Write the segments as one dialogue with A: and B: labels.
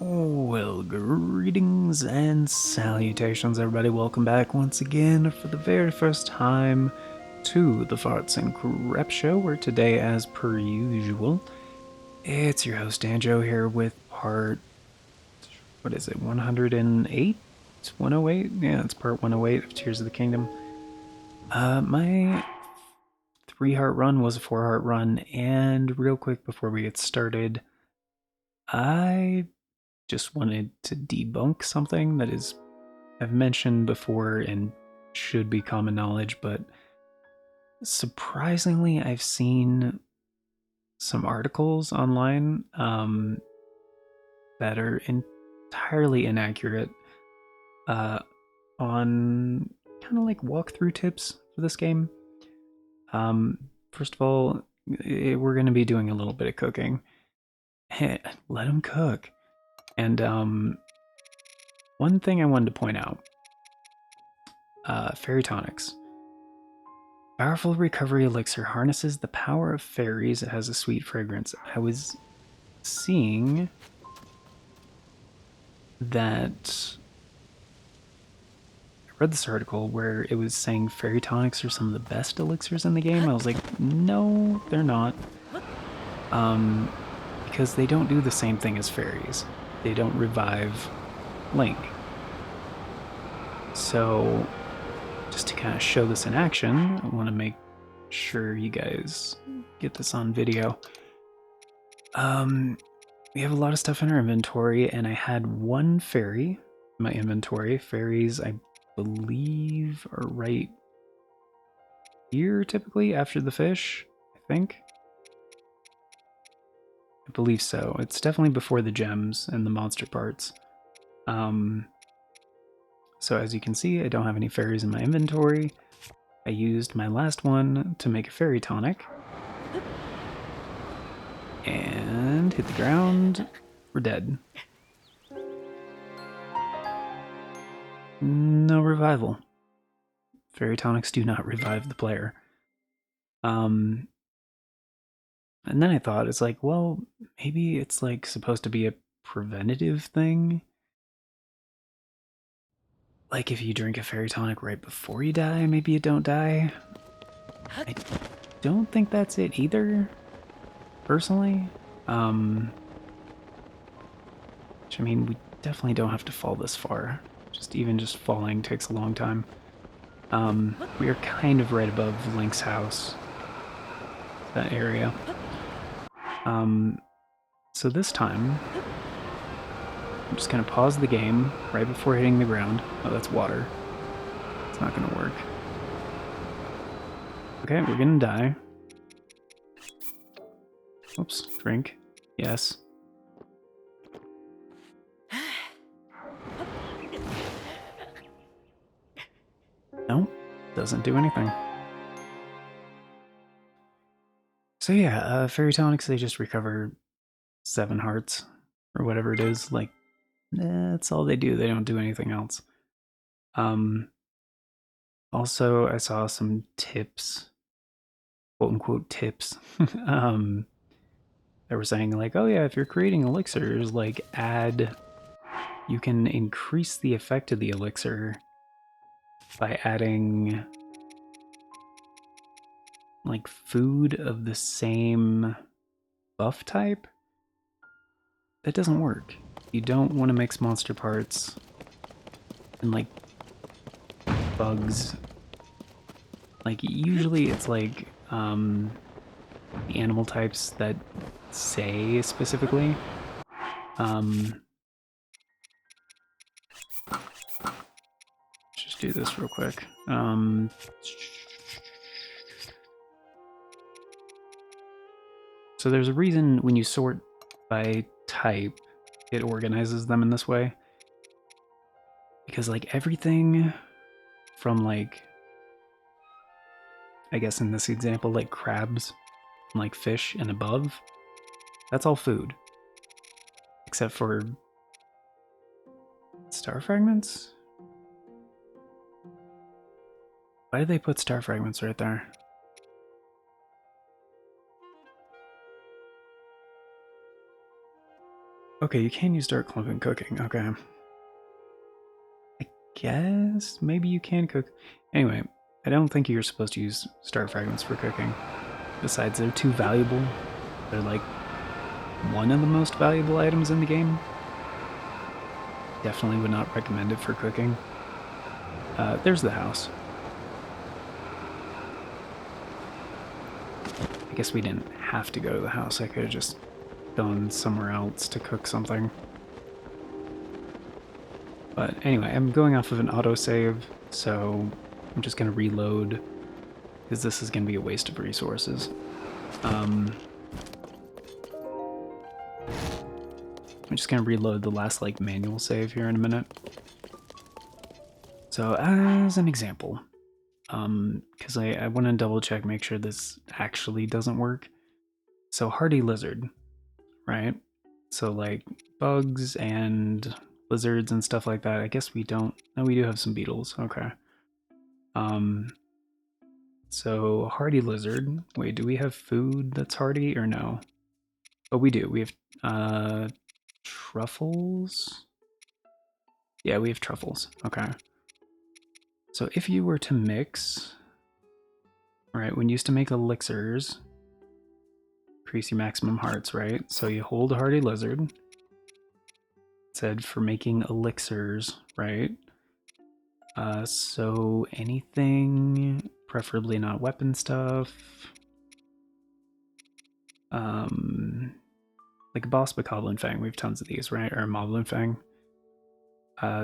A: Well, greetings and salutations, everybody. Welcome back once again for the very first time to the Farts and Crep Show, where today, as per usual, it's your host, Danjo, here with part, what is it, 108? 108? Yeah, it's part 108 of Tears of the Kingdom. My 3-heart run was a 4-heart run, and real quick before we get started, I just wanted to debunk something that is I've mentioned before and should be common knowledge, but surprisingly, I've seen some articles online that are entirely inaccurate on kind of like walkthrough tips for this game. First of all, we're going to be doing a little bit of cooking. Let them cook. And one thing I wanted to point out, fairy tonics. Powerful recovery elixir harnesses the power of fairies. It has a sweet fragrance. I was seeing that I read this article where it was saying fairy tonics are some of the best elixirs in the game. I was like, no, they're not. Because they don't do the same thing as fairies. They don't revive Link. So, just to kind of show this in action, I want to make sure you guys get this on video. We have a lot of stuff in our inventory, and I had one fairy in my inventory. Fairies, I believe, are right here typically after the fish, I think. I believe so. It's definitely before the gems and the monster parts. So as you can see, I don't have any fairies in my inventory. I used my last one to make a fairy tonic. And hit the ground. We're dead. No revival. Fairy tonics do not revive the player. And then I thought, it's like, well, maybe it's like supposed to be a preventative thing. Like if you drink a fairy tonic right before you die, maybe you don't die. I don't think that's it either, personally. Which, I mean, we definitely don't have to fall this far. Even just falling takes a long time. We are kind of right above Link's house. That area. So this time, I'm just gonna pause the game right before hitting the ground. Oh, that's water. It's not gonna work. Okay, we're gonna die. Oops, drink. Yes. Nope, doesn't do anything. So yeah, fairy tonics, they just recover 7 hearts or whatever it is. Like, that's all they do. They don't do anything else. Also, I saw some tips, quote unquote tips. They were saying like, oh yeah, if you're creating elixirs, like you can increase the effect of the elixir by adding like food of the same buff type. That doesn't work. You don't want to mix monster parts and like bugs. Like usually it's like the animal types that say specifically. Just do this real quick. So there's a reason when you sort by type, it organizes them in this way. Because like everything from like, I guess in this example, like crabs and like fish and above, that's all food. Except for star fragments? Why did they put star fragments right there? Okay, you can use dark clump in cooking. Okay. I guess maybe you can cook. Anyway, I don't think you're supposed to use star fragments for cooking. Besides, they're too valuable. They're like one of the most valuable items in the game. Definitely would not recommend it for cooking. There's the house. I guess we didn't have to go to the house. I could have just gone somewhere else to cook something. But anyway, I'm going off of an autosave, so I'm just going to reload, because this is going to be a waste of resources. I'm just going to reload the last, like, manual save here in a minute. So, as an example, because I want to double check, make sure this actually doesn't work. So, hardy lizard, right? So, like, bugs and lizards and stuff like that. I guess we don't. No, we do have some beetles. Okay. So hardy lizard. Wait, do we have food that's hardy or no? Oh, we do. We have truffles. Yeah, we have truffles. Okay. So if you were to mix, right, when you used to make elixirs, increase your maximum hearts, right? So you hold a hardy lizard. It said for making elixirs, right? So anything, preferably not weapon stuff. Like a boss bokoblin fang, we have tons of these, right? Or a moblin fang.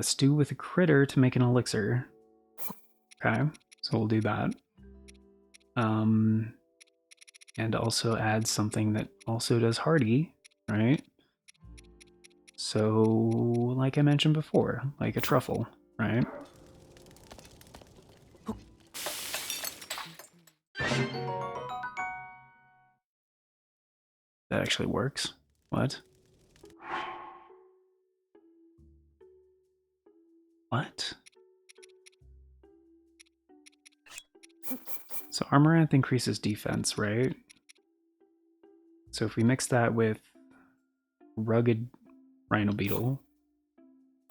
A: Stew with a critter to make an elixir. Okay, so we'll do that. And also add something that also does hardy, right? So, like I mentioned before, like a truffle, right? That actually works. What? What? So Amaranth increases defense, right? So if we mix that with Rugged Rhino Beetle,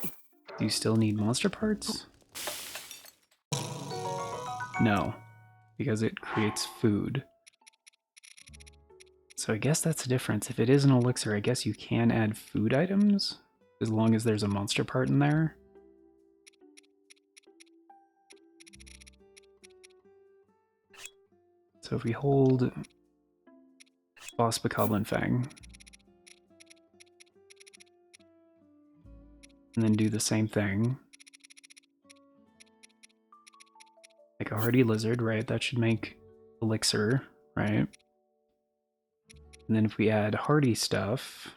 A: do you still need monster parts? No, because it creates food. So I guess that's the difference. If it is an elixir, I guess you can add food items as long as there's a monster part in there. So if we hold Boss Bokoblin Fang and then do the same thing, like a hardy lizard, right? That should make elixir, right? And then if we add hardy stuff,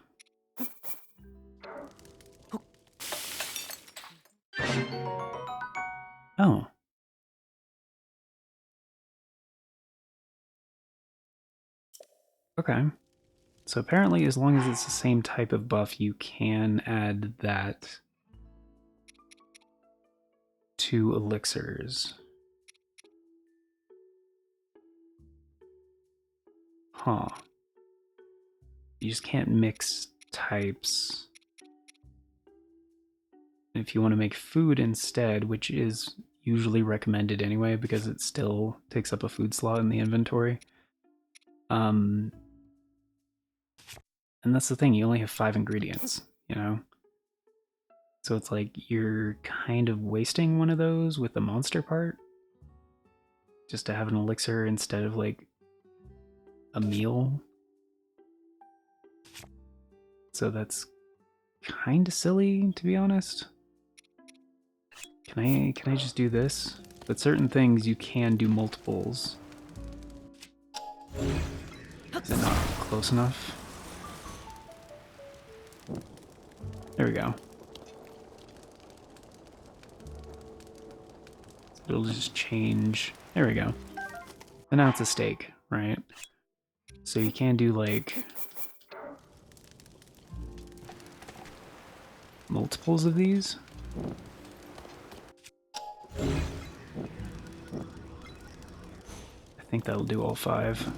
A: oh. Okay. So apparently as long as it's the same type of buff, you can add that to elixirs. Huh. You just can't mix types. If you want to make food instead, which is usually recommended anyway because it still takes up a food slot in the inventory. And that's the thing, you only have 5 ingredients, you know? So it's like you're kind of wasting one of those with the monster part just to have an elixir instead of like a meal. So that's kind of silly, to be honest. Can I just do this? But certain things you can do multiples. Is it not close enough? There we go. It'll just change. There we go. And now it's a steak, right? So you can do like multiples of these. I think that'll do all 5.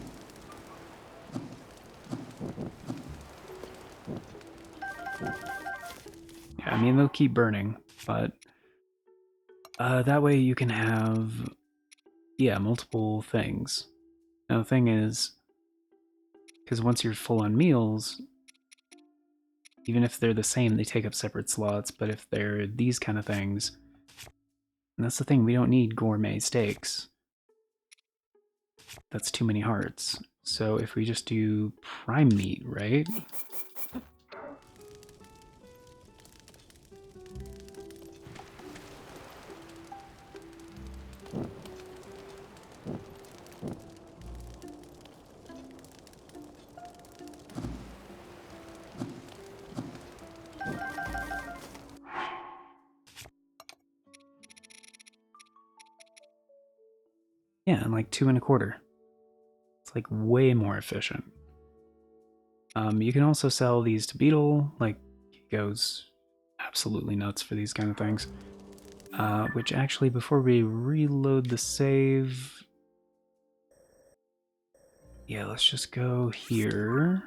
A: keep burning, but that way you can have, yeah, multiple things. Now the thing is, because once you're full on meals, even if they're the same, they take up separate slots, but if they're these kind of things, and that's the thing, we don't need gourmet steaks. That's too many hearts. So if we just do prime meat, right? Yeah, and like 2.25. It's like way more efficient. You can also sell these to Beetle, like he goes absolutely nuts for these kind of things. Which actually, before we reload the save, yeah, let's just go here.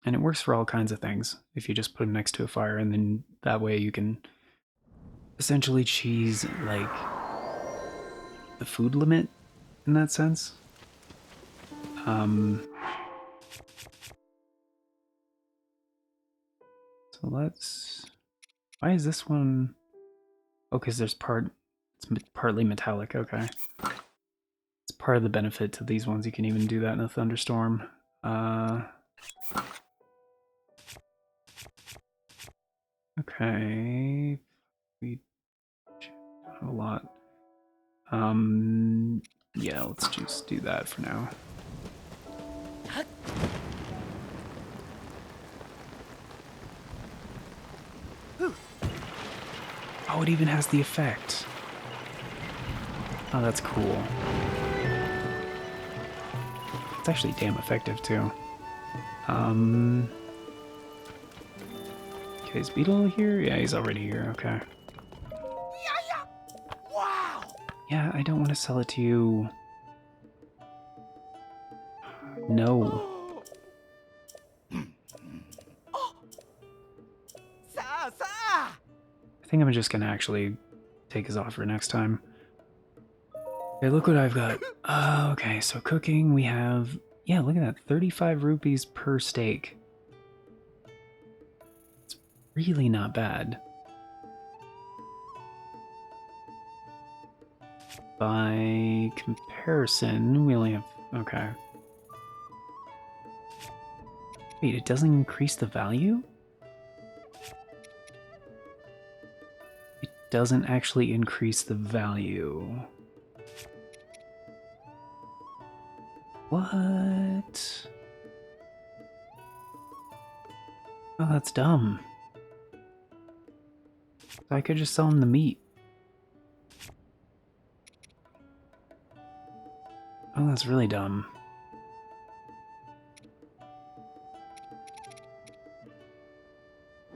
A: And it works for all kinds of things. If you just put them next to a fire, and then that way you can essentially cheese like the food limit in that sense. So let's. Why is this one? Oh, because there's it's partly metallic. Okay. It's part of the benefit to these ones. You can even do that in a thunderstorm. Okay. We don't have a lot. Yeah, let's just do that for now. Oh, it even has the effect. Oh, that's cool. It's actually damn effective, too. Okay, is Beetle here? Yeah, he's already here, okay.
B: Wow!
A: Yeah, I don't want to sell it to you. No. I think I'm just gonna actually take his offer next time. Okay, look what I've got. Okay, so cooking, we have... Yeah, look at that. 35 rupees per steak. It's really not bad. By comparison, we only have... Okay. Wait, it doesn't increase the value? It doesn't actually increase the value. What? Oh, that's dumb. I could just sell him the meat. Oh, that's really dumb.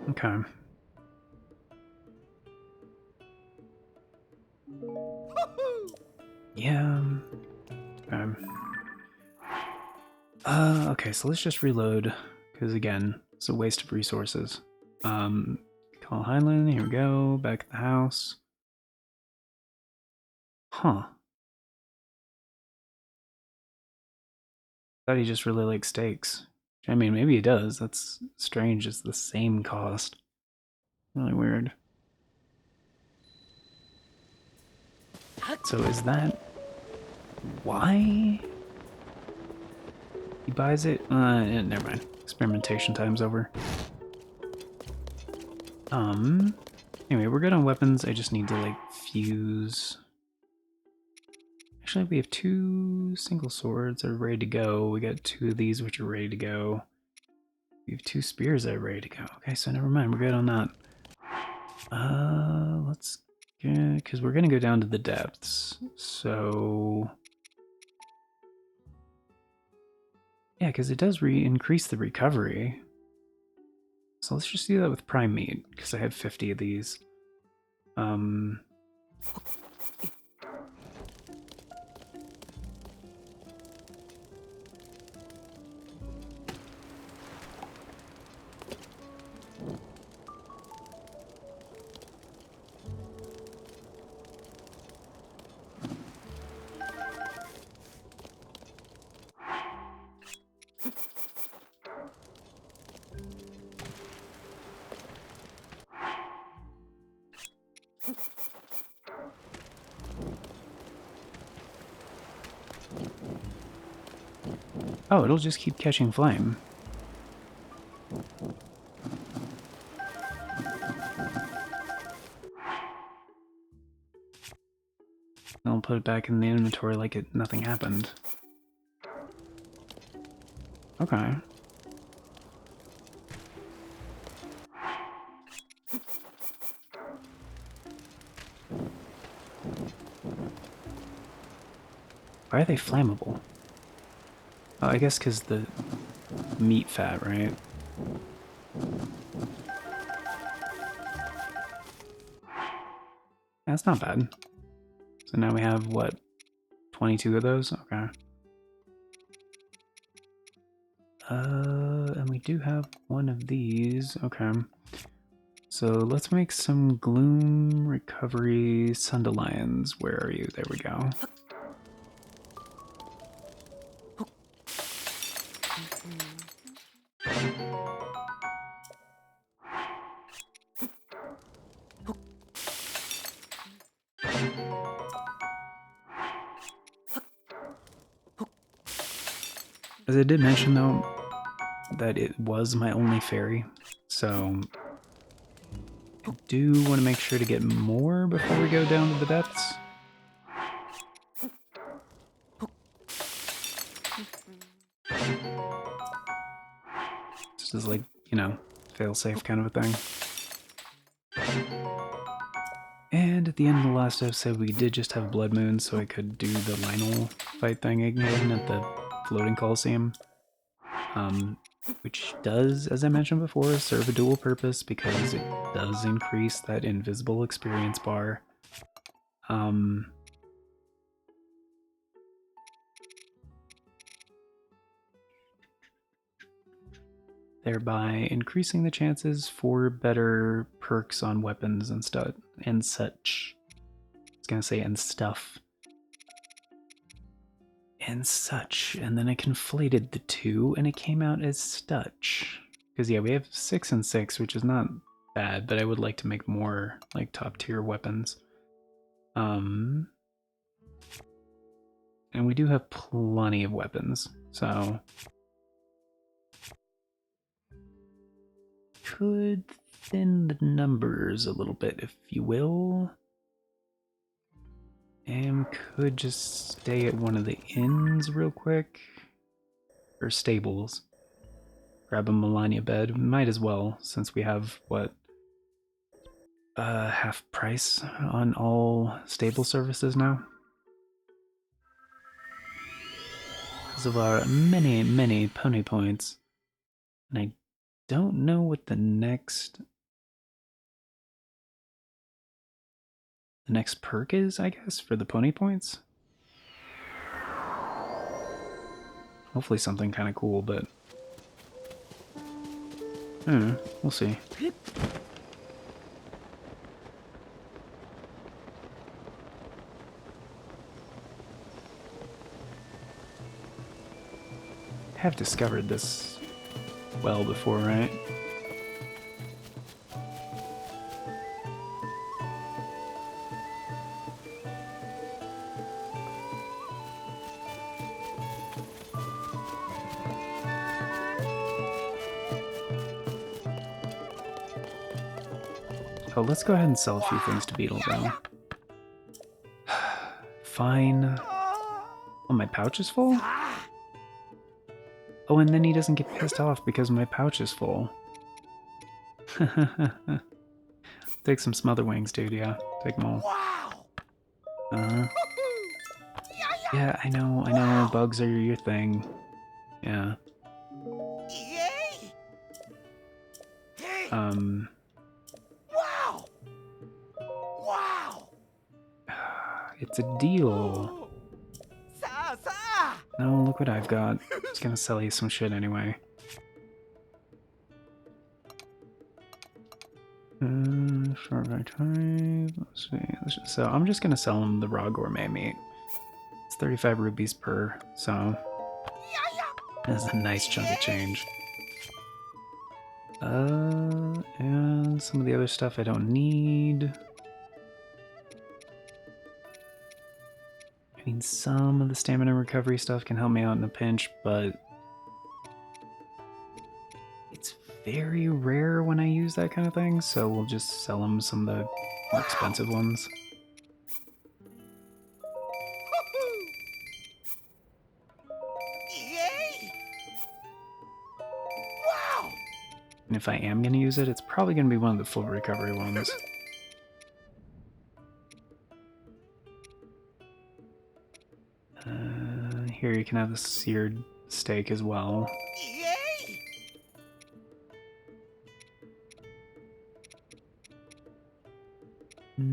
A: Okay. Yeah. Okay. Okay, so let's just reload, because again, it's a waste of resources. Call Highland, here we go, back at the house. Huh. Thought he just really liked steaks. I mean, maybe he does. That's strange, it's the same cost. Really weird. So is that why he buys it? Never mind. Experimentation time's over. Anyway, we're good on weapons. I just need to, like, fuse. Actually, we have 2 single swords that are ready to go. We got 2 of these, which are ready to go. We have 2 spears that are ready to go. Okay, so never mind. We're good on that. Let's get... Because we're going to go down to the depths. So... Yeah, because it does increase the recovery. So let's just do that with prime meat, because I have 50 of these. Oh, it'll just keep catching flame. I'll put it back in the inventory like nothing happened. Okay. Why are they flammable? Oh, I guess because the meat fat, right? That's not bad. So now we have, what, 22 of those? Okay. And we do have one of these. Okay. So let's make some Gloom Recovery Sundelions. Where are you? There we go. As I did mention, though, that it was my only fairy, so I do want to make sure to get more before we go down to the depths. This is like, you know, fail-safe kind of a thing. And at the end of the last episode, we did just have Blood Moon, so I could do the Lionel fight thing again at the floating Coliseum. Which does, as I mentioned before, serve a dual purpose because it does increase that invisible experience bar. Thereby increasing the chances for better perks on weapons and stuff and such. I was gonna say and stuff. And such, and then I conflated the two, and it came out as Stutch. Because yeah, we have 6 and 6, which is not bad, but I would like to make more like top tier weapons. And we do have plenty of weapons, so could thin the numbers a little bit, if you will. And could just stay at one of the inns real quick. Or stables. Grab a Melania bed. Might as well, since we have, what, half price on all stable services now. Because of our many, many pony points. And I don't know what the next perk is, I guess, for the pony points. Hopefully something kind of cool, but we'll see. I have discovered this well before, right? Oh, let's go ahead and sell a few things to Beetle, though. Fine. Oh, my pouch is full? Oh, and then he doesn't get pissed off because my pouch is full. Take some smother wings, dude, yeah. Take them all. Yeah, I know, bugs are your thing. Yeah. It's a deal. No, look what I've got. Just gonna sell you some shit anyway. Short back time. Let's see. So I'm just gonna sell him the raw gourmet meat. It's 35 rupees per, so that's a nice chunk of change. And some of the other stuff I don't need. I mean, some of the stamina recovery stuff can help me out in a pinch, but it's very rare when I use that kind of thing, so we'll just sell them some of the more expensive ones. And if I am going to use it, it's probably going to be one of the full recovery ones. Here you can have the seared steak as well. I'd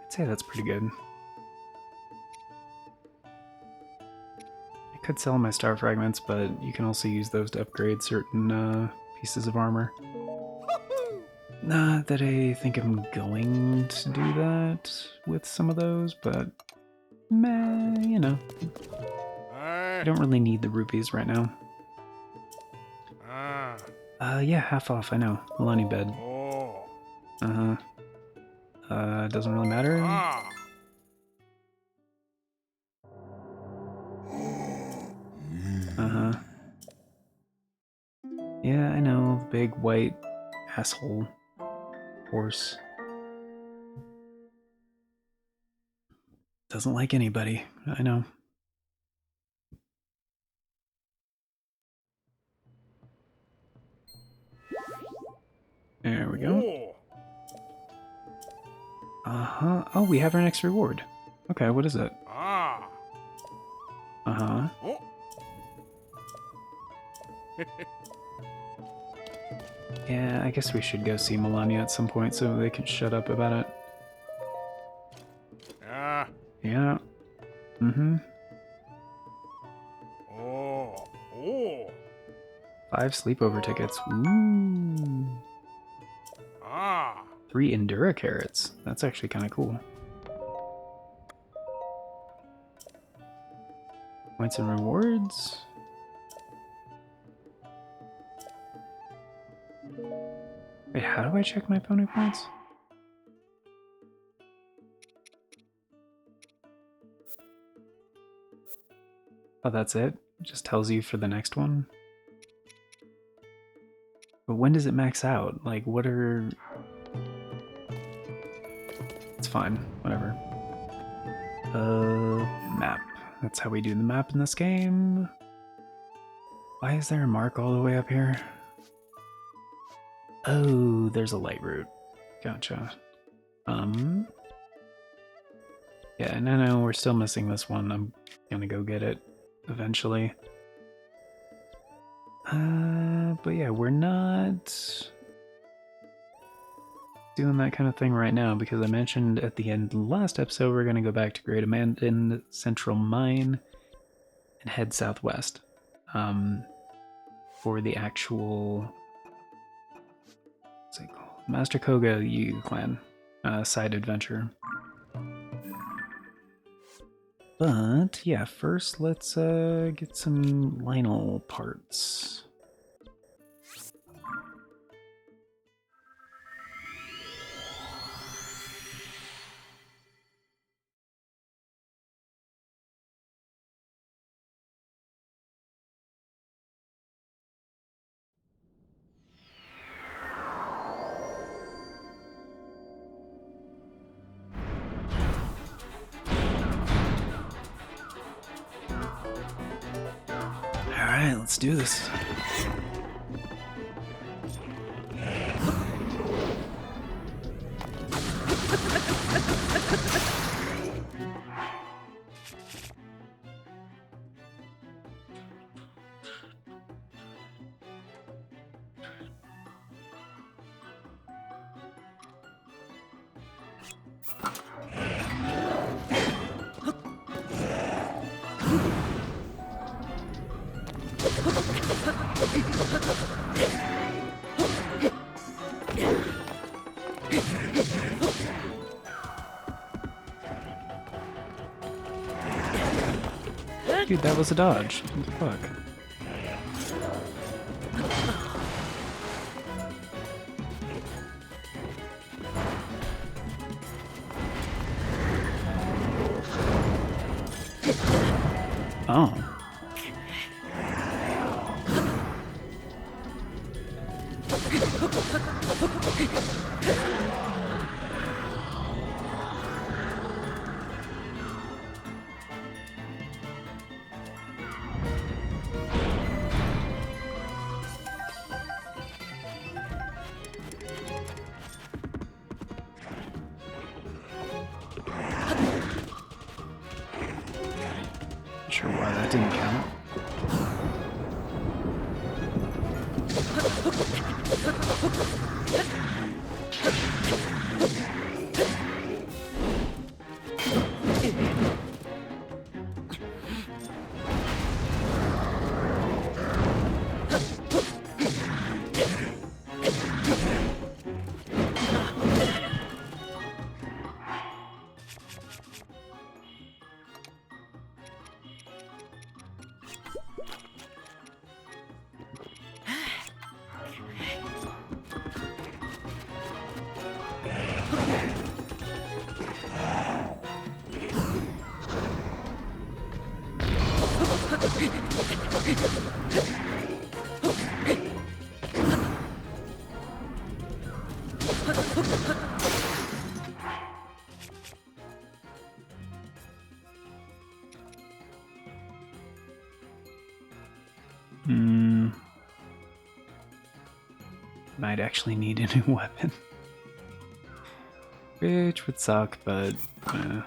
A: say that's pretty good. I could sell my star fragments, but you can also use those to upgrade certain pieces of armor. Not that I think I'm going to do that with some of those, but meh, you know. I don't really need the rupees right now. Yeah, half off, I know. Maloney bed. Doesn't really matter. Yeah, I know, the big white asshole horse. Doesn't like anybody, I know. There we go. Oh, we have our next reward. Okay, what is it? Yeah, I guess we should go see Melania at some point so they can shut up about it. Yeah. 5 sleepover tickets. Ooh. 3 Endura carrots. That's actually kind of cool. Points and rewards. Wait, how do I check my pony points? Oh, that's it? It just tells you for the next one? But when does it max out? Like, what are... It's fine, whatever. Map. That's how we do the map in this game. Why is there a mark all the way up here? Oh, there's a light route. Gotcha. Yeah, no, we're still missing this one. I'm gonna go get it eventually. But yeah, we're not doing that kind of thing right now because I mentioned at the end of the last episode we're gonna go back to Great Abandoned Central Mine and head southwest. For the actual... what's it called? Master Koga Yu Clan side adventure. But yeah, first let's get some Lionel parts. Alright, let's do this. Dude, that was a dodge. What the fuck? Oh. Not sure why that didn't count. Might actually need a new weapon. Which would suck, but man,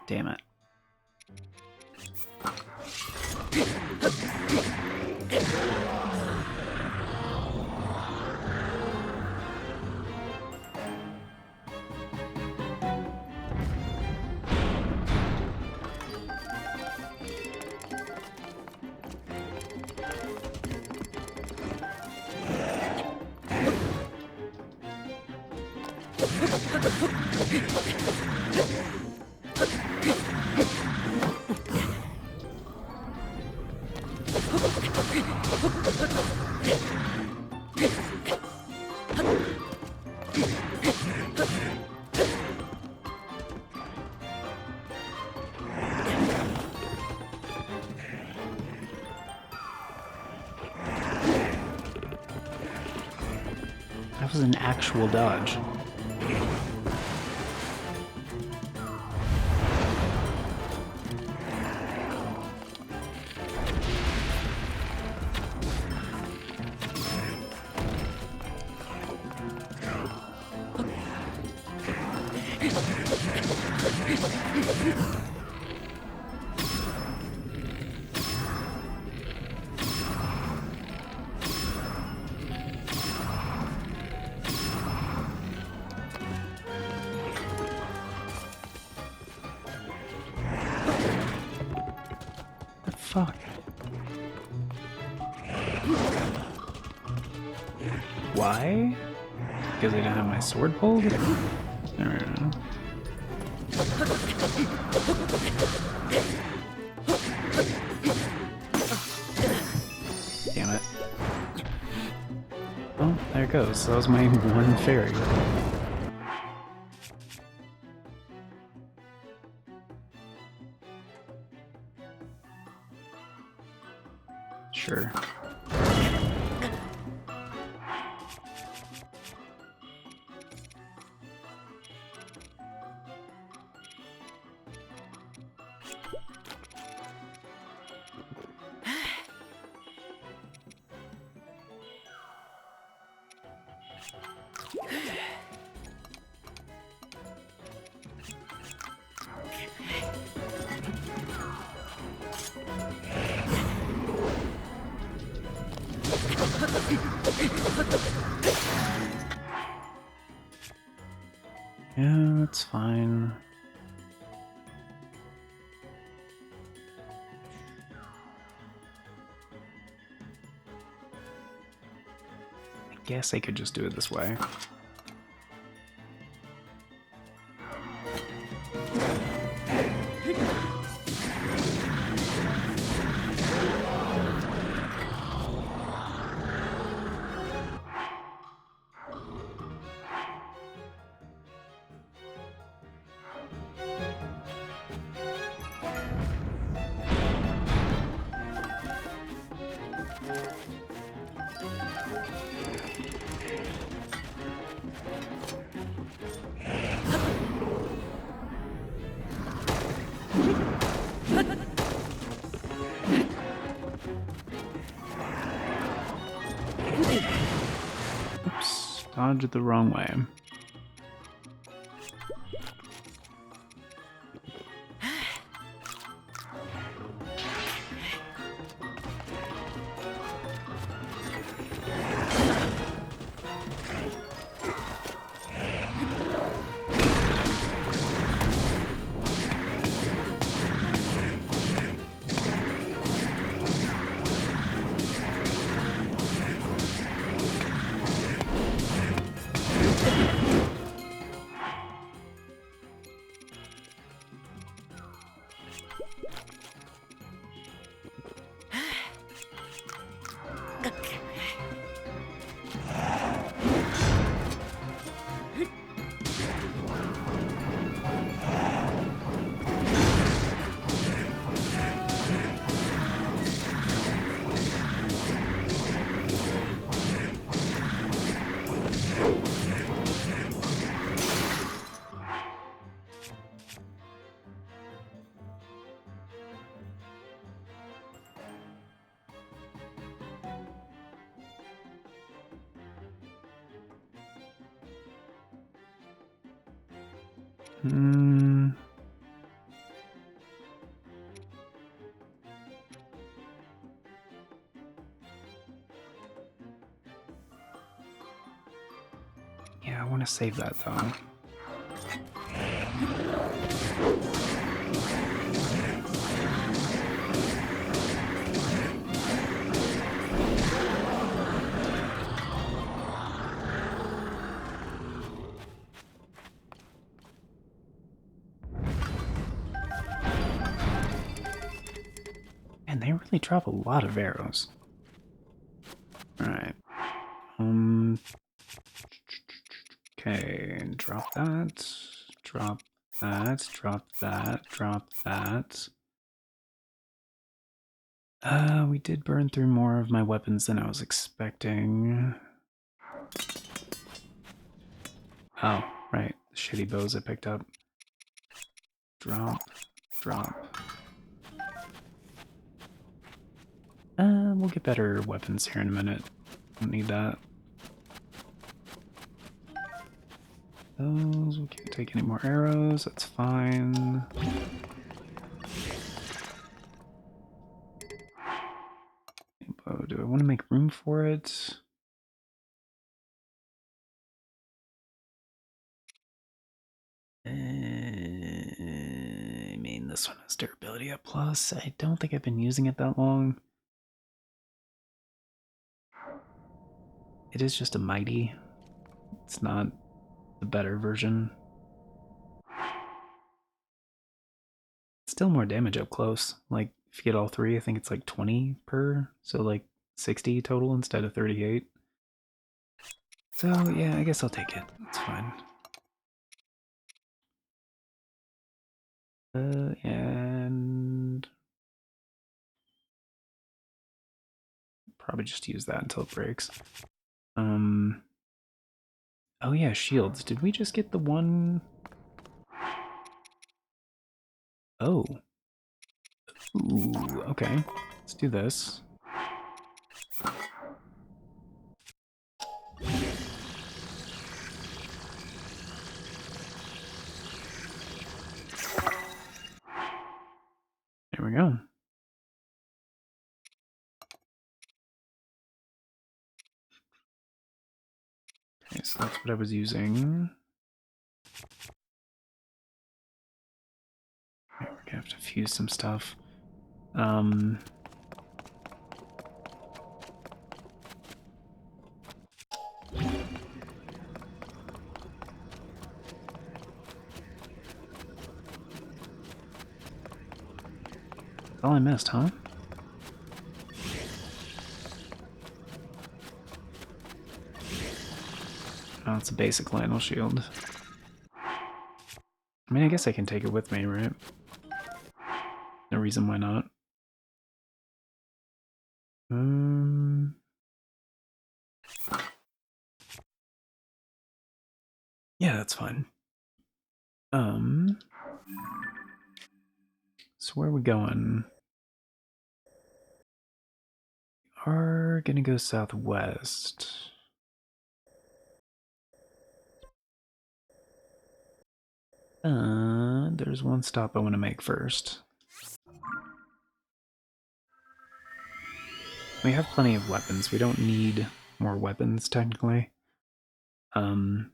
A: damn it. That was an actual dodge. fuck? Why? Because I didn't have my sword pulled? I don't know. Damn it. Oh, there it goes. That was my one fairy. Sure. Yeah, that's fine. I guess I could just do it this way. Oops, dodged it the wrong way. Yeah, I want to save that though. And they really drop a lot of arrows. Alright. Okay, drop that, drop that, drop that, drop that. We did burn through more of my weapons than I was expecting. Oh, right, the shitty bows I picked up. Drop, drop. We'll get better weapons here in a minute. Don't need that. Those, we can't take any more arrows, that's fine. Oh, do I want to make room for it? I mean, this one has durability up plus. I don't think I've been using it that long. It is just a mighty. It's not the better version. Still more damage up close. Like, if you get all three, I think it's like 20 per, so like 60 total instead of 38. So, yeah, I guess I'll take it. It's fine. And probably just use that until it breaks. Oh yeah, shields. Did we just get the one? Oh. Ooh, okay. Let's do this. There we go. Okay, so that's what I was using. Okay, we're gonna have to fuse some stuff. All I missed, huh? Oh, it's a basic Lionel shield. I mean, I guess I can take it with me, right? No reason why not. Yeah, that's fine. So where are we going? We are gonna go southwest. There's one stop I want to make first. We have plenty of weapons. We don't need more weapons, technically. I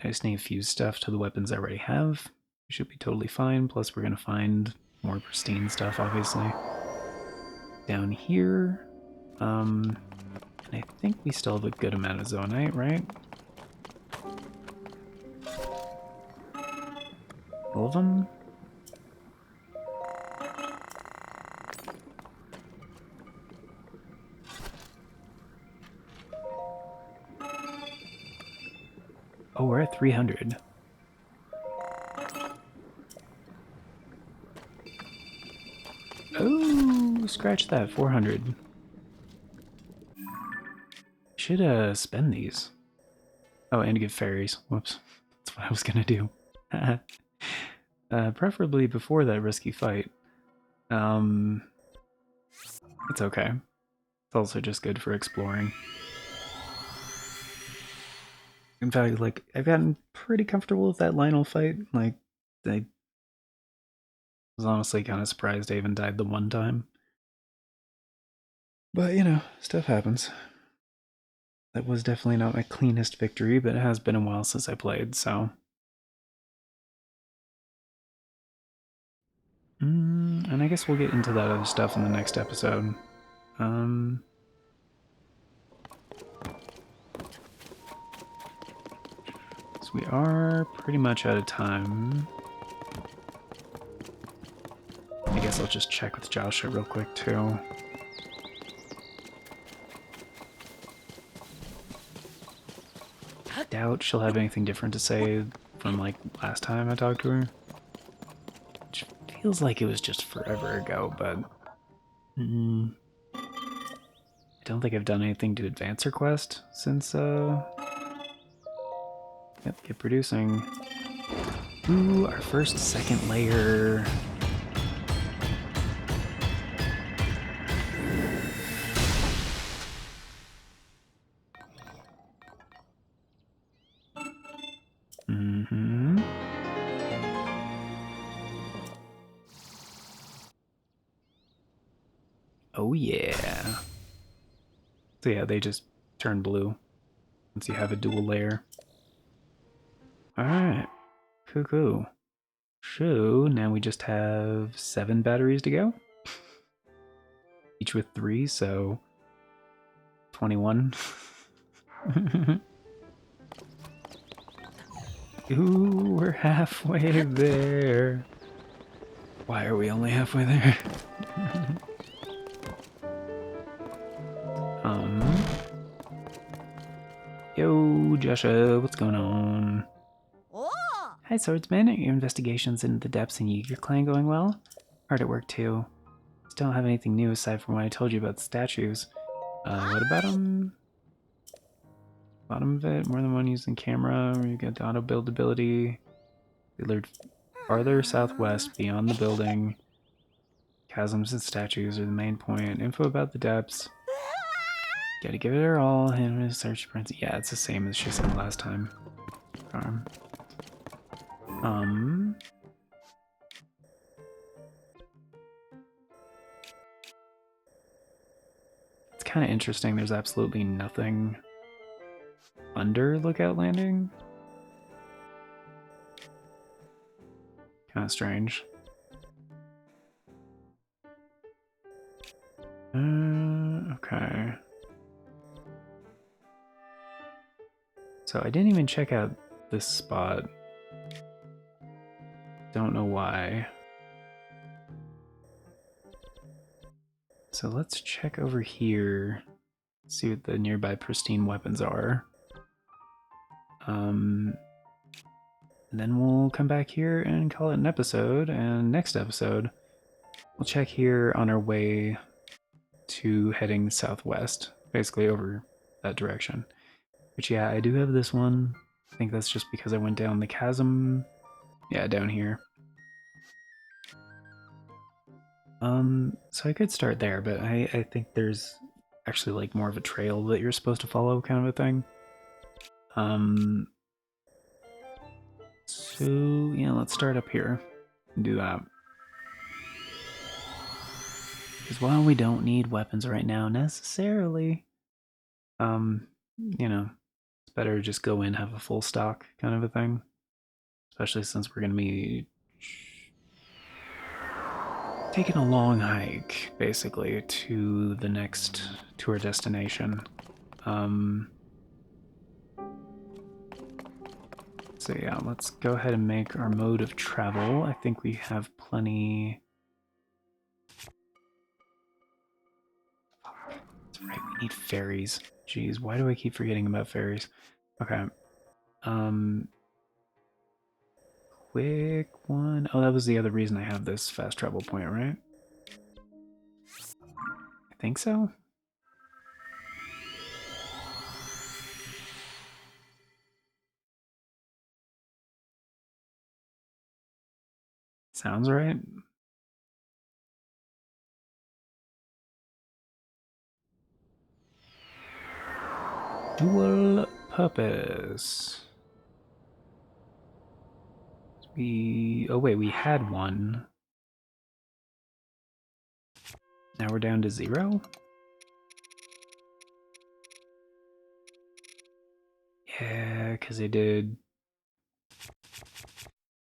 A: just need to fuse stuff to the weapons I already have. We should be totally fine. Plus, we're going to find more pristine stuff, obviously. Down here, and I think we still have a good amount of zonite, right? All of them? Oh, we're at 300. Oh, scratch that, 400. Should spend these. Oh, and give fairies. Whoops. That's what I was gonna do. Preferably before that risky fight. It's okay. It's also just good for exploring. In fact, like, I've gotten pretty comfortable with that Lionel fight. Like, I was honestly kind of surprised I even died the one time. But, you know, stuff happens. That was definitely not my cleanest victory, but it has been a while since I played, so. And I guess we'll get into that other stuff in the next episode. So we are pretty much out of time. I guess I'll just check with Joshua real quick, too. Doubt she'll have anything different to say from, like, last time I talked to her. Which feels like it was just forever ago, but... I don't think I've done anything to advance her quest since, Yep, get producing. Ooh, our first second layer. Oh yeah. So yeah, they just turn blue once you have a dual layer. Alright. Cuckoo. So now we just have 7 batteries to go. Each with 3, so 21. Ooh, we're halfway there. Why are we only halfway there? Yo, Joshua, what's going on? Hi, Swordsman. Are your investigations into the depths in Yeager Clan going well? Hard at work, too. Still don't have anything new aside from what I told you about the statues. What about them? Bottom of it, more than one using camera. You get the auto build ability. We lured farther southwest beyond the building. Chasms and statues are the main point. Info about the depths. Gotta give it our all. And search prints. Yeah, it's the same as she said last time. It's kind of interesting. There's absolutely nothing under Lookout Landing. Kind of strange. Okay. So I didn't even check out this spot. Don't know why. So let's check over here. See what the nearby pristine weapons are. And then we'll come back here and call it an episode. And next episode, we'll check here on our way to heading southwest, basically over that direction. But yeah, I do have this one. I think that's just because I went down the chasm. Yeah, down here. So I could start there, but I think there's actually like more of a trail that you're supposed to follow kind of a thing. So yeah, let's start up here and do that. Because while we don't need weapons right now necessarily, you know, it's better to just go in, have a full stock kind of a thing. Especially since we're gonna be taking a long hike, basically, to the next tour destination. So yeah, let's go ahead and make our mode of travel. I think we have plenty. That's right, we need ferries. Jeez, why do I keep forgetting about ferries? Okay. Quick one. Oh, that was the other reason I have this fast travel point, right? I think so. Sounds right. Dual purpose. Oh wait, we had one. Now we're down to 0? Yeah, because they did.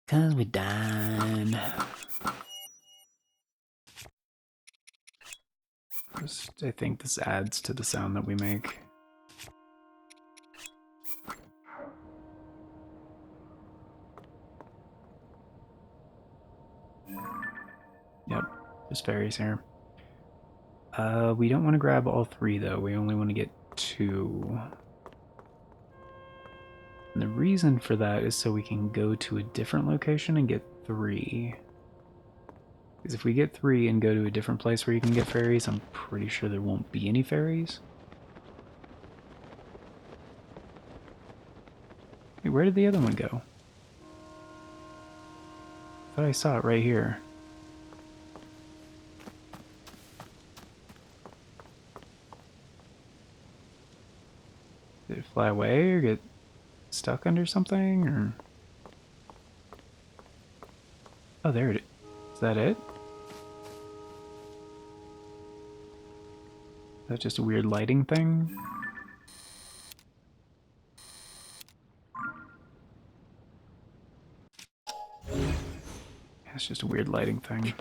A: Because we died. I think this adds to the sound that we make. Yep, there's fairies here. We don't want to grab all 3 though, we only want to get 2. And the reason for that is so we can go to a different location and get 3. Because if we get 3 and go to a different place where you can get fairies, I'm pretty sure there won't be any fairies. Hey, where did the other one go? I thought I saw it right here. Did it fly away or get stuck under something? Or oh, there it is. Is that it? Is that just a weird lighting thing? It's just a weird lighting thing.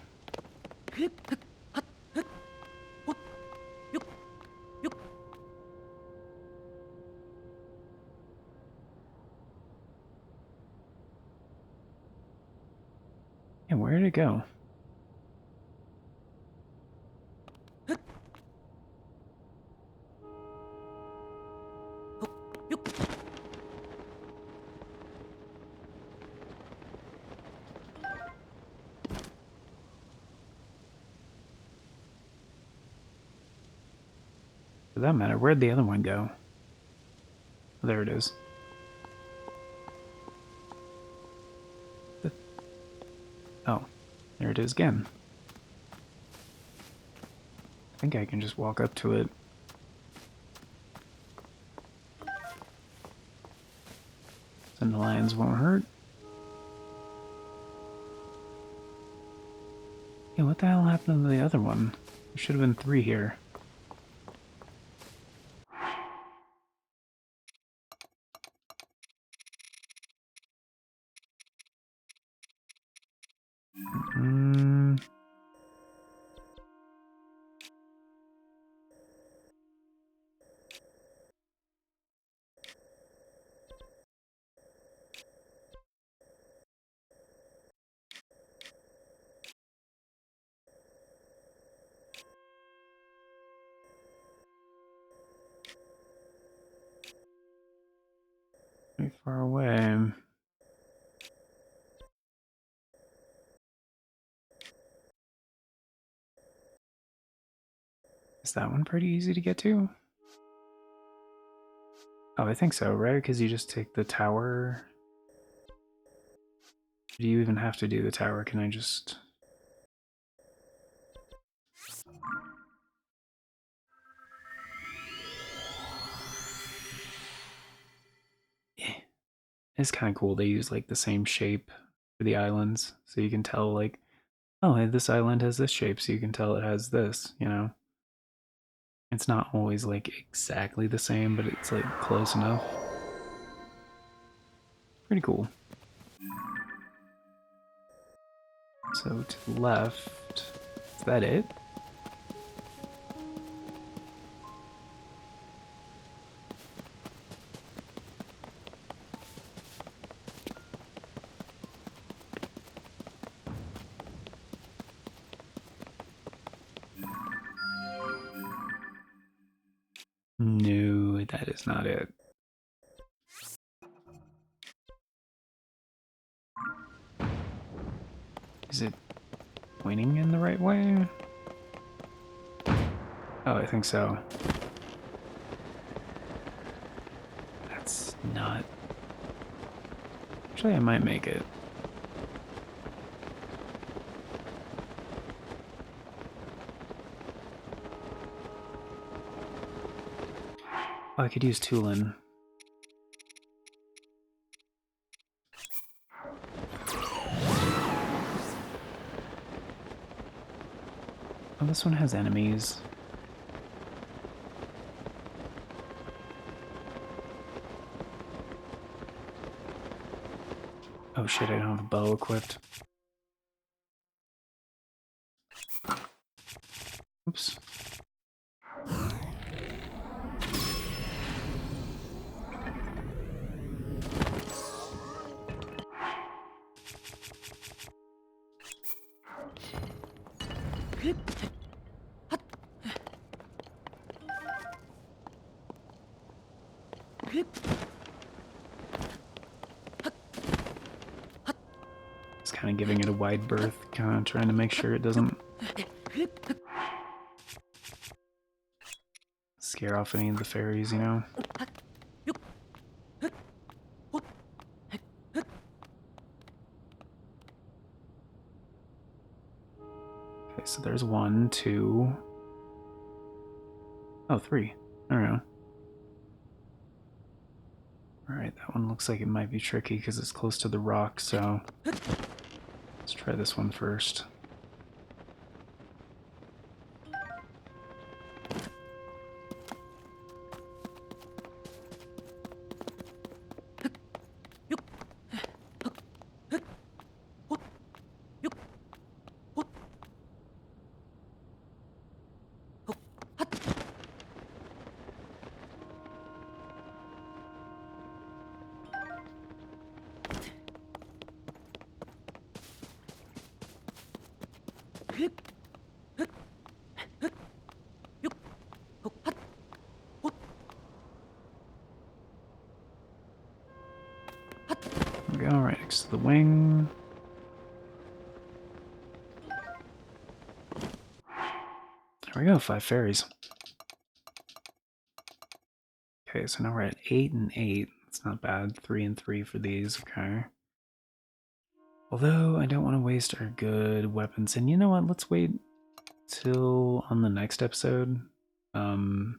A: Yeah, where did it go? For that matter, where'd the other one go? There it is. Oh, there it is again. I think I can just walk up to it. And the lions won't hurt. Yeah, what the hell happened to the other one? There should have been 3 here. Pretty far away. Is that one pretty easy to get to? Oh, I think so, right? Because you just take the tower. Do you even have to do the tower? Can I just... Yeah. It's kind of cool. They use like the same shape for the islands. So you can tell like, oh, hey, this island has this shape. So you can tell it has this, you know? It's not always like exactly the same, but it's like close enough. Pretty cool. So to the left, is that it? No, that is not it. Is it pointing in the right way? Oh, I think so. That's not... Actually, I might make it. Oh, I could use Tulin. Oh, this one has enemies. Oh shit, I don't have a bow equipped. Oops. Just kind of giving it a wide berth, kind of trying to make sure it doesn't scare off any of the fairies, you know? Okay, so there's 1, 2... Oh, 3. I don't know. Alright, that one looks like it might be tricky because it's close to the rock, so... Let's try this one first. There we go, right next to the wing. There we go, 5 fairies. Okay, so now we're at 8 and 8. That's not bad. 3 and 3 for these, okay. Although I don't want to waste our good weapons. And you know what? Let's wait till on the next episode. To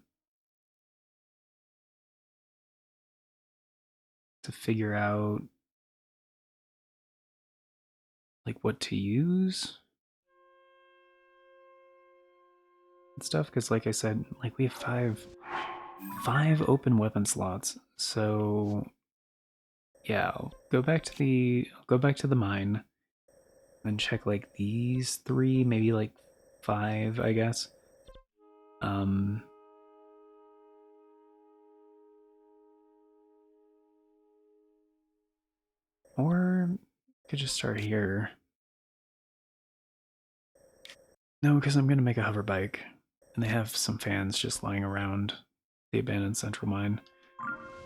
A: figure out like what to use and stuff, because like I said, like we have five open weapon slots. So yeah, I'll go back to the mine and check like these 3, maybe like 5, I guess. Um or could just start here. No, because I'm gonna make a hover bike, and they have some fans just lying around the abandoned central mine.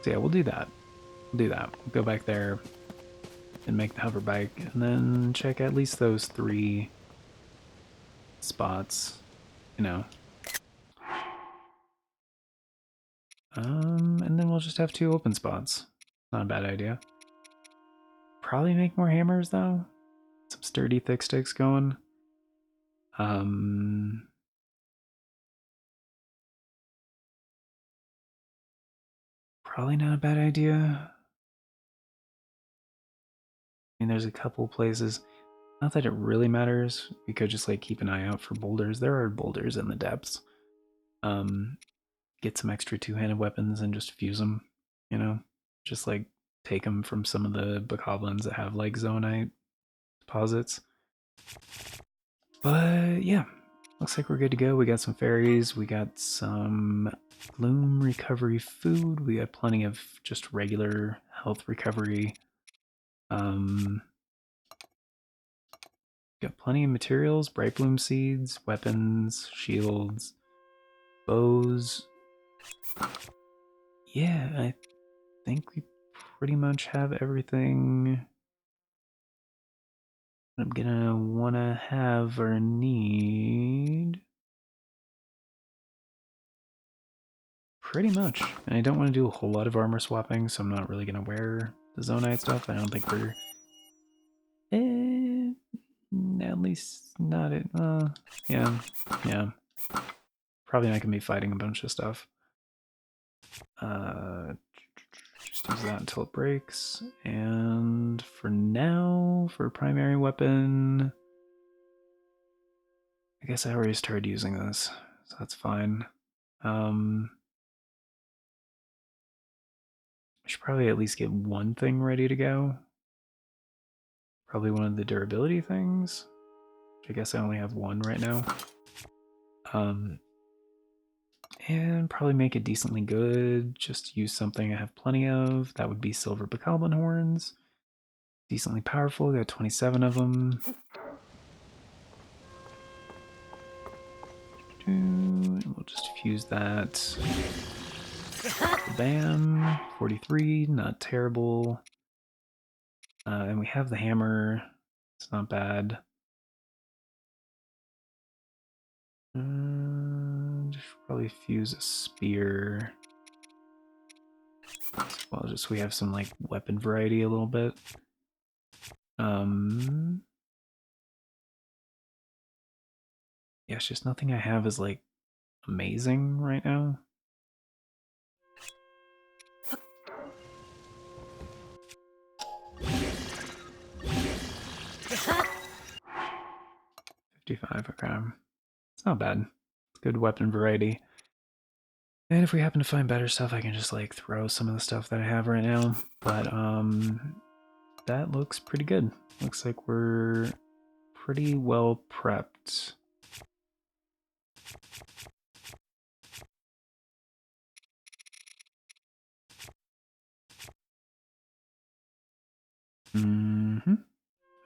A: So yeah, we'll do that. We'll do that. We'll go back there and make the hover bike, and then check at least those 3 spots. You know. And then we'll just have 2 open spots. Not a bad idea. Probably make more hammers though. Some sturdy thick sticks going. Probably not a bad idea. I mean, there's a couple places. Not that it really matters. We could just like keep an eye out for boulders. There are boulders in the depths. Get some extra 2-handed weapons and just fuse them. You know, just like take them from some of the bokoblins that have like zonite deposits. But yeah, looks like we're good to go. We got some fairies. We got some bloom recovery food. We got plenty of just regular health recovery. Got plenty of materials, bright bloom seeds, weapons, shields, bows. Yeah, I think we pretty much have everything I'm gonna wanna have or need. Pretty much. And I don't want to do a whole lot of armor swapping, so I'm not really gonna wear the zonite stuff. I don't think we're at least not it. Yeah, yeah. Probably not gonna be fighting a bunch of stuff. Just use that until it breaks. And for now, for primary weapon, I guess I already started using this, so that's fine. I should probably at least get one thing ready to go. Probably one of the durability things. I guess I only have one right now. And probably make it decently good. Just use something I have plenty of. That would be silver bokoblin horns. Decently powerful. Got 27 of them. And we'll just fuse that. Bam. 43. Not terrible. And we have the hammer. It's not bad. Should probably fuse a spear. Well, just we have some like weapon variety a little bit. Yeah, it's just nothing I have is like amazing right now. $55, okay. It's not bad. It's good weapon variety. And if we happen to find better stuff, I can just like throw some of the stuff that I have right now. But that looks pretty good. Looks like we're pretty well prepped.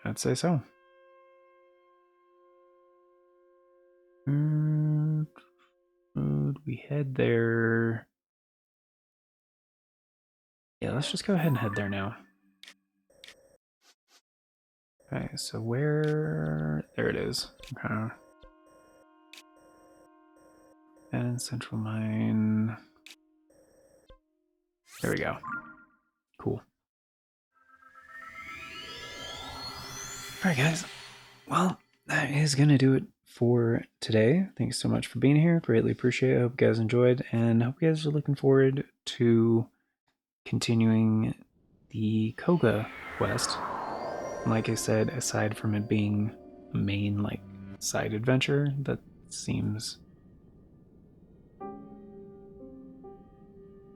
A: I'd say so. we head there? Yeah, let's just go ahead and head there now. Okay, so where... There it is. Okay. And Central Mine... There we go. Cool. Alright guys, well, that is going to do it for today. Thanks so much for being here. Greatly appreciate it. Hope you guys enjoyed, and hope you guys are looking forward to continuing the Koga quest. Like I said, aside from it being a main, like, side adventure, that seems...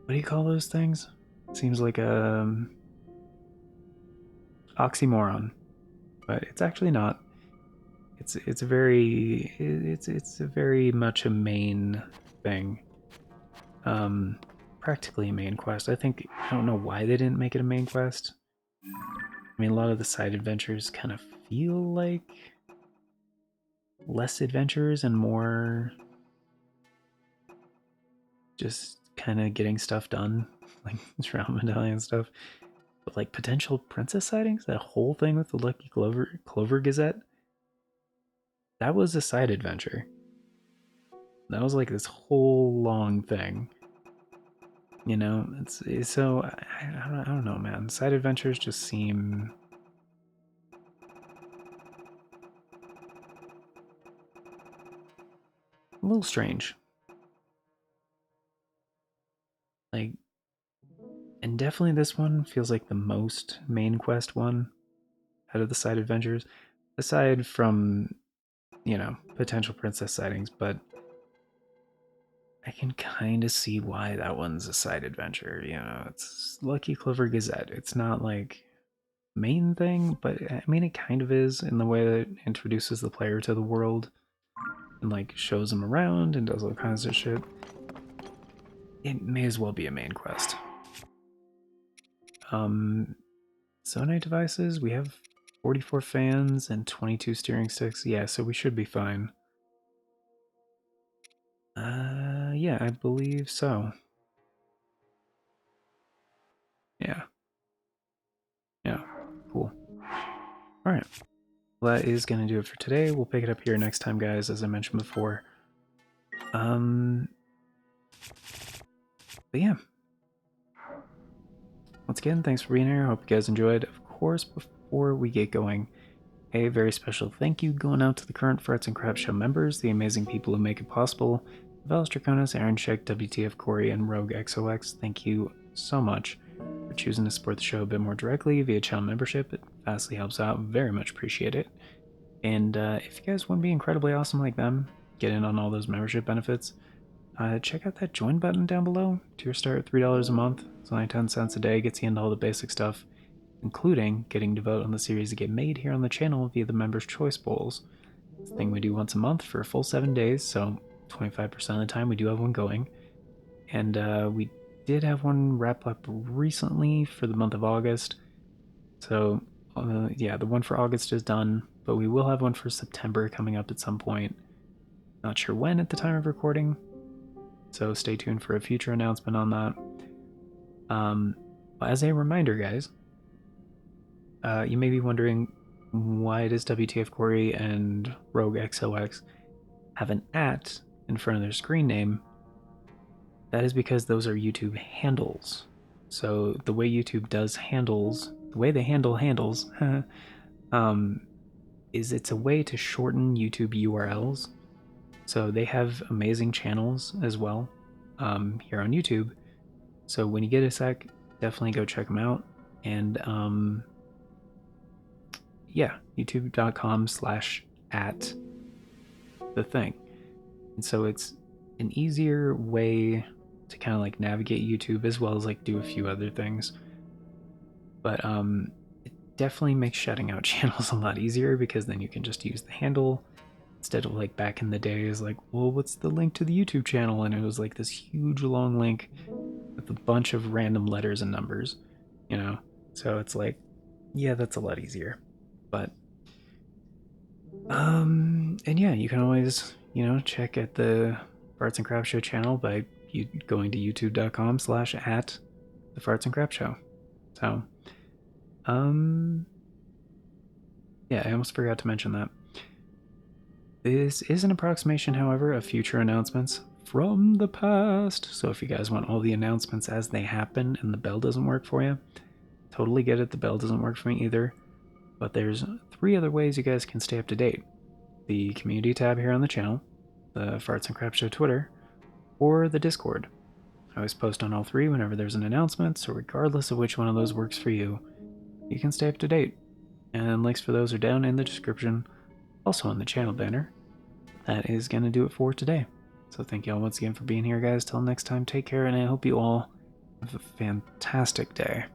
A: What do you call those things? Seems like a oxymoron, but it's actually not. It's a very much a main thing. Practically a main quest. I don't know why they didn't make it a main quest. I mean, a lot of the side adventures kind of feel like less adventures and more just kind of getting stuff done, like Shroud Medallion stuff. But like potential princess sightings, that whole thing with the Lucky Clover Gazette, that was a side adventure. That was like this whole long thing. You know, it's so I don't know, man. Side adventures just seem a little strange. Like, and definitely this one feels like the most main quest one out of the side adventures, aside from, you know, potential princess sightings, but I can kind of see why that one's a side adventure. You know, it's Lucky Clover Gazette. It's not like main thing, but I mean, it kind of is in the way that it introduces the player to the world and like shows them around and does all kinds of shit. It may as well be a main quest. Zonite devices, we have 44 fans and 22 steering sticks. Yeah, so we should be fine. Yeah, I believe so. Yeah. Yeah, cool. Alright. Well, that is going to do it for today. We'll pick it up here next time, guys, as I mentioned before. But yeah. Once again, thanks for being here. Hope you guys enjoyed. Of course, before we get going, a very special thank you going out to the current Farts and Crap Show members, the amazing people who make it possible. Velas Draconis, Aaron Sheck, WTF Corey, and Rogue XOX. Thank you so much for choosing to support the show a bit more directly via channel membership. It vastly helps out. Very much appreciate it. And if you guys want to be incredibly awesome like them, get in on all those membership benefits, check out that join button down below. Tier start at $3 a month. It's only 10 cents a day, gets you into all the basic stuff, including getting to vote on the series that get made here on the channel via the Members' Choice Bowls. It's a thing we do once a month for a full 7 days, so 25% of the time we do have one going. And we did have one wrap up recently for the month of August. So, yeah, the one for August is done, but we will have one for September coming up at some point. Not sure when at the time of recording, so stay tuned for a future announcement on that. As a reminder, guys, you may be wondering, why does WTF Corey and Rogue XOX have an @ in front of their screen name? That is because those are YouTube handles. So the way YouTube does handles, the way they handle handles, is it's a way to shorten YouTube URLs. So they have amazing channels as well here on YouTube. So when you get a sec, definitely go check them out. And yeah, youtube.com/@ the thing. And so it's an easier way to kind of like navigate YouTube as well as like do a few other things. But it definitely makes shutting out channels a lot easier because then you can just use the handle instead of like back in the days like, well, what's the link to the YouTube channel? And it was like this huge long link with a bunch of random letters and numbers, you know? So it's like, yeah, that's a lot easier. But and yeah, you can always, you know, check at the Farts and Crap Show channel by going to youtube.com/at the Farts and Crap Show. So, yeah, I almost forgot to mention that. This is an approximation, however, of future announcements from the past. So if you guys want all the announcements as they happen and the bell doesn't work for you, totally get it. The bell doesn't work for me either. But there's 3 other ways you guys can stay up to date. The community tab here on the channel, the Farts and Crap Show Twitter, or the Discord. I always post on all 3 whenever there's an announcement, so regardless of which one of those works for you, you can stay up to date. And links for those are down in the description, also on the channel banner. That is going to do it for today. So thank you all once again for being here, guys. Till next time, take care, and I hope you all have a fantastic day.